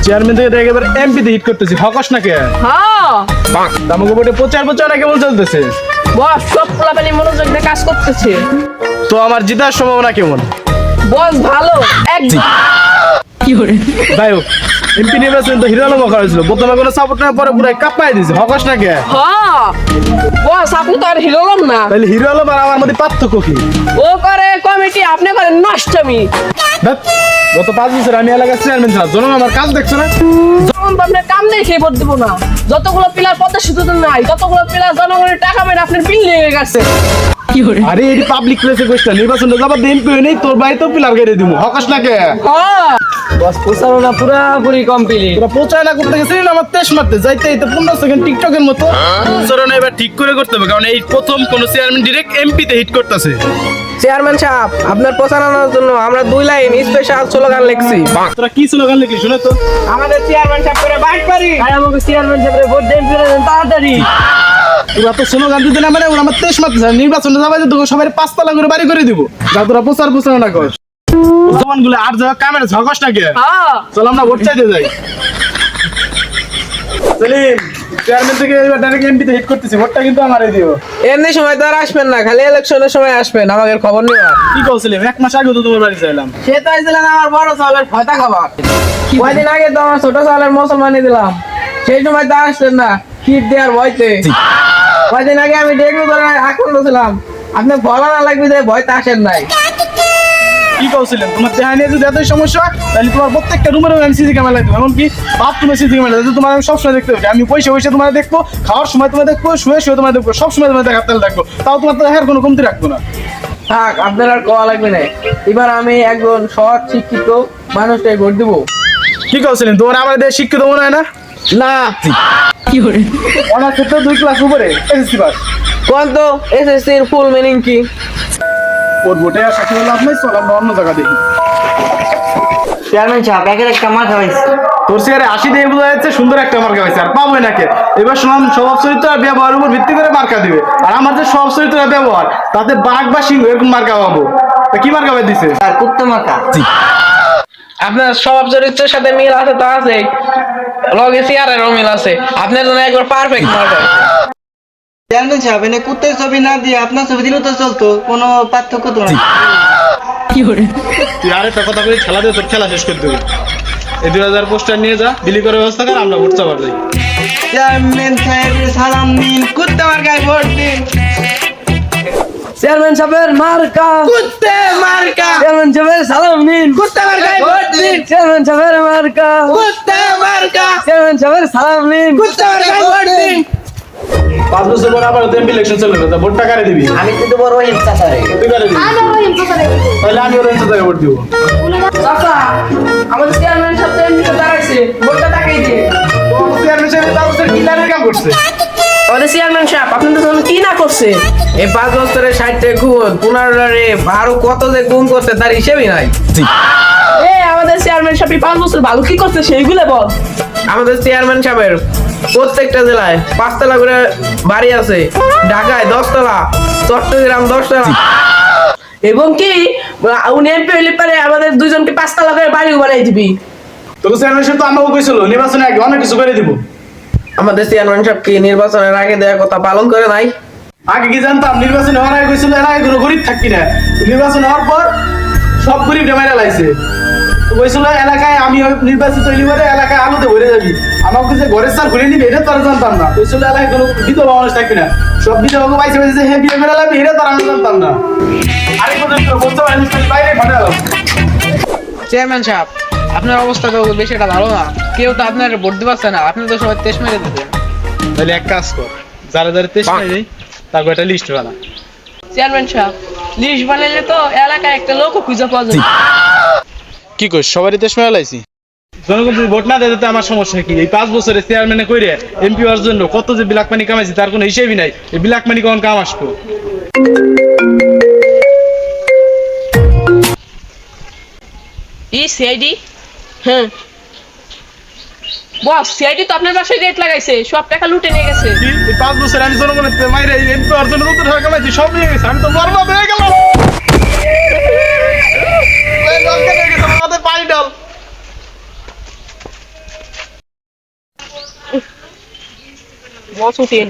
Chairman থেকে দেখে এবার এমপি তে হিট করতেছি ফকাস না কে হ্যাঁ আমাকে বটে প্রচার প্রচারটা কেমন চলতেছে বস সব পোলাপানি মনোযোগ দিয়ে কাজ করতেছে। তো আমার জিতার সম্ভাবনা কেমন বস ভালো একদম। যাই হোক এমপি নির্বাচন তো হিরো আলম করা হয়েছিল প্রথমে কোনো সাপোর্ট না পরে পুরো কাঁপাই দিয়েছে ফকাস না কে হ্যাঁ বস আপনি তো আর হিরো হলাম না। তাহলে হিরো আলম আর আমার মধ্যে পার্থক্য কি ও করে কমিটি আপনি করেন নষ্টমী। ধ্যাৎ, গত 5 বছর আমি এলাকার চেয়ারম্যান ছিলাম জন আমার কাজ দেখছো না যখন তো আপনার কাম নেই খেয়ে ভোট দেবো না। যতগুলো পিলার পদ্মা সেতুতে নাই ততগুলো পিলার জনগণের টাকা মেরে আপনার বিল নিয়ে গেছে। আরে এটি পাবলিক প্লেসে কোশ্চেন নির্বাচনটা যাবার এমপি নেই তোর ভাই তো পিলার গেড়ে দিব হকাস না কে হ্যাঁ বস প্রচারণা পুরাপুরি কমপ্লিট। তোরা প্রচারণা করতে গেছিলি না আমার তেজ মারতে যাইতে এই তো 15 সেকেন্ড টিকটকের মতো প্রচারণা এবার ঠিক করে করতে হবে কারণ এই প্রথম কোন চেয়ারম্যান ডাইরেক্ট এমপি তে হিট করতেছে চেয়ারম্যান সাহেব আপনার প্রচারণার জন্য আমরা 2 লাইন স্পেশাল স্লোগান লিখছি। তোরা কি স্লোগান লিখলি শুনে তো আমাদের চেয়ারম্যান সাহেব করে বাইট পারি আর আমাকে চেয়ারম্যান সাহেবের ভোট দেন তাড়াতাড়ি। তোরা তো স্লোগান দিতে না মানে ওরা আমার তেজ মারতে চায় নির্বাচনটা যাবে তো সবাই 5 তলা করে বাড়ি করে দিব যা তোরা প্রচারণা কর জওয়ানগুলো আর যা ক্যামেরা ঝগস না কে হ্যাঁ চল আমরা ভোট চাইতে যাই সেলিম চেয়ারম্যান থেকে এবার ডাইরেক্ট এমপি তে হিট করতেছি ভোটটা কিন্তু আমারই দিও এমনি সময় তো আর আসবেন না, খালি ইলেকশনের সময় আসবেন আমাদের খবর নেওয়া। কি কইছিলাম 1 মাস আগে তো তোমার বাড়ি চাইলাম সে তো আইছিলেন আমার বড় চালের ভয়তা খাবার। কয়দিন আগে তো আমার ছোট চালের মুসলমানি দিলাম, সেই সময় তো আসলেন না কিট দেওয়ার ভয়তে। কয়দিন আগে আমি ডেঙ্গু করে আক্রান্ত ছিলাম, আপনি বলা না লাগবে যে ভয়তে আসেন নাই। কি কইছিলেন তোমার দেহা নিয়ে যদি এতই সমস্যা তাহলে তোমার প্রত্যেকটা রুমের আমি সিসি ক্যামেরা লাগাবো এমনকি বাথরুমে সিসি ক্যামেরা লাগাবো তোমার আমি সবসময় দেখতে পাবো আমি পয়সা তোমার দেখবো খাওয়ার সময় তোমার দেখবো শুয়ে তোমার দেখবো সবসময় তোমার দেখাতে থাকবো তাও তোমার তো দেখার কোনো কমতি রাখবো না থাক আপনার আর কোয়া লাগবে না, এবার আমি একজন সৎ শিক্ষিত মানুষটাই ভোট দেবো। কি কইছিলেন তোমার আমার দেশে শিক্ষিত মনে হয় না না অনার্স ক্ষেত্রে 2 ক্লাস উপরে এসএসসি পাস কোন তো এসএসসির ফুল মিনিং কি? ওর ভোটে আর সাথে লাভ নাই চল আমরা অন্য জায়গা দেখি চেয়ারম্যান সাহেব একের একটা মার খাওয়াইছে। তোর চেয়ারে 80 দিয়ে বোঝা যাচ্ছে সুন্দর একটা মার্কা হয়েছে আর পাবোই নাকি এবার স্বভাব চরিত্র আর ব্যবহারের উপর ভিত্তি করে মার্কা দিবে আর আমার যে স্বভাব চরিত্র আর ব্যবহার তাতে বাঘ বা সিংহ এরকম মার্কা পাবো তা কি মার্কা পাই দিছে আর কুত্তা মার্কা। আপনার স্বভাব চরিত্রের সাথে মিল আছে তো আছে, লগে চেয়ারেরও মিল আছে, আপনার জন্য একবার পারফেক্ট মার্কা। চেয়ারম্যান সাহেব এনে কুত্তের ছবি না দিয়ে আপনার ছবি দিলেও তো চলতো, কোনো পার্থক্য তো না। তুই আরেকটা কথা বলি খেলা দিয়ে তোর খেলা শেষ করে দেবো এই 2000 পোস্টার নিয়ে যা বিলি করে ব্যবস্থা কর আমরা ভোট চাবার যাই চেয়ারম্যান সাহেবের সালাম দিন, কুত্তে মার্কায় ভোট দিন। চেয়ারম্যান সাহেবের মার্কা কুত্তে মার্কা, চেয়ারম্যান সাহেবের সালাম নিন, কুত্তে মার্কায় ভোট দিন। চেয়ারম্যান সাহেবের মার্কা কুত্তে মার্কা, চেয়ারম্যান সাহেবের সালাম নিন। কুত্তে মার্কায় ভোট দিন। 5 বছর পর আবার এমপি ইলেকশন চলবে তা ভোটটা কারে দিবি আমি কিন্তু বড় হিংসা করে তুই কারে দিবি তাহলে আমি ওর ইচ্ছা ভোট দিব চাচা আমাদের চেয়ারম্যান সাহেব তো এমনিতে দাঁড়াইছে ভোটটা তাকেই দিয়ে। তোমার চেয়ারম্যান সাহেব 5 বছর কি লাভের কাম করছে আমাদের চেয়ারম্যান সাহেব আপনি তো তখন কি না করছে। এই 5 বছরে 60 গুণ 15 12 কত যে গুণ করছে তার হিসেবই নাই। এ আমাদের চেয়ারম্যান সাহেব 5 বছর ভালো কি করছে সেইগুলো বল। আমাদের চেয়ারম্যান সাহেবের প্রত্যেকটা জেলায় 5 তলা করে বাড়ি আছে, ঢাকায় 10 তলা, চট্টগ্রাম 10 তলা, এবং কি উনি এমপি হইলে পারে আমাদের দুইজনকে 5 তলা করে বাড়ি বানাই দিবি। তোর চেয়ারম্যান সাহেব তো আমাকে কইছিল নির্বাচনে আগে অনেক কিছু করে দিব আমাদের চেয়ারম্যান সাহেব কি নির্বাচনের আগে দেওয়ার কথা পালন করে নাই? আগে কি জানতাম নির্বাচন হওয়ার আগে কইছিল এর আগে কোনো গরিব থাকি না নির্বাচন হওয়ার পর সব গরিব ডেমাইরা লাইছে তো কইছিল এলাকায় আমি নির্বাচিত হইলি পরে এলাকায় আলোতে ভরে যাবি আমাকে যে ঘরের সার ঘুরে নিবি এটা তো আর জানতাম না কইছিল এলাকায় কোনো বিধবা মানুষ থাকি না সব বিধবাকে পাইছে যে হ্যাঁ বিয়ে করে লাবি এটা তো আর আমি জানতাম না আরেক কথা বলতে পারি বাইরে ফাটালাম চেয়ারম্যান সাহেব আপনার অবস্থা তো বেশি একটা ভালো না, কেউ তো আপনার ভোট দিতে পারছে না, আপনি তো সবাই তেজ মেরে দিতেন। তাহলে এক কাজ কর যারা যারা তেজ নাই যাই তারপর একটা লিস্ট বানা চেয়ারম্যান সাহেব লিস্ট বানাইলে তো এলাকায় একটা লোক খুঁজে পাওয়া যাবে। কি কইছ সবারই তেজ মেরে লাইছি জনগণ যদি ভোট না দেয় তাতে আমার সমস্যা কি এই 5 বছরে চেয়ারম্যানে কইরে এমপি হওয়ার জন্য কত যে ব্ল্যাক মানি কামাইছি তার কোনো হিসেবই নাই এই ব্ল্যাক মানি কোন কাম আসবো সিআইডি হ্যাঁ বস সিআইডি তো আপনার বাসায় রেট লাগাইছে সব টাকা লুটে নিয়ে গেছে। কি এই 5 বছরে আমি জনগণের মাইরে এমপি হওয়ার জন্য কত টাকা কামাইছি সব নিয়ে গেছে আমি তো বরবাদ হয়ে গেলাম আমাদের পানি ডাল বস উঠেন।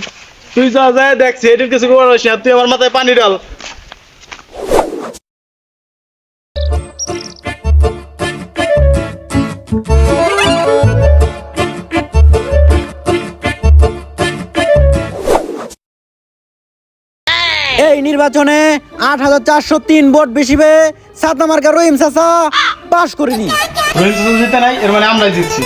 তুই যা যায় দেখছি এটির কিছু করার হইছে না, তুই আমার মাথায় পানি ঢাল। এই নির্বাচনে ৮,৪০৩ ভোট বেশি পেয়ে সাতনা মার্কা রহিম চাচা পাশ করেনি। রহিম চাচা জিতে নাই, এর মানে আমরাই জিতছি।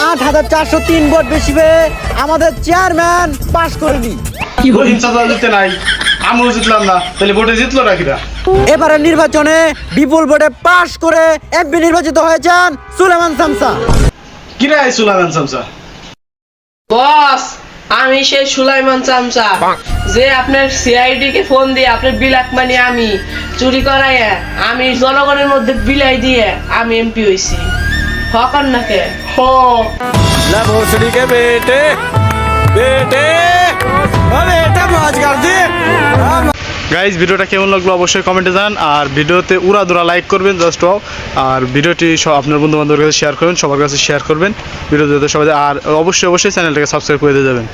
৮,৪০৩ ভোট বেশি পেয়ে আমাদের চেয়ারম্যান পাশ করেনি। রহিম চাচা জিতে নাই, আমিও জিতলাম না, তাহলে ভোটে জিতলো না কিরা? এবারের নির্বাচনে বিপুল ভোটে পাশ করে এমপি নির্বাচিত হয়েছেন সুলেমান শামসা। কিরা এই সুলাইমান শামসা? বস, আমি সেই সুলাইমান চামচা যে আপনার সিআইডি কে ফোন দিয়ে আপনার বিলাক মানে আমি চুরি করাইয়া আমি জনগণের মধ্যে বিলাই দিয়ে আমি এমপি হইছি। হকার নাকে হো লা ভোসড়ি কে বেটে বেটে বেটা মজ কর দে। গাইজ ভিডিওটা কেমন লাগলো অবশ্যই কমেন্টে জানান, আর ভিডিওতে উড়াদুরা লাইক করবেন জাস্ট, আর ভিডিওটি আপনার বন্ধু বান্ধবের কাছে শেয়ার করবেন, সবার কাছে শেয়ার করবেন ভিডিও যাতে সবাই, আর অবশ্যই চ্যানেলটাকে সাবস্ক্রাইব করে দিয়ে যাবেন।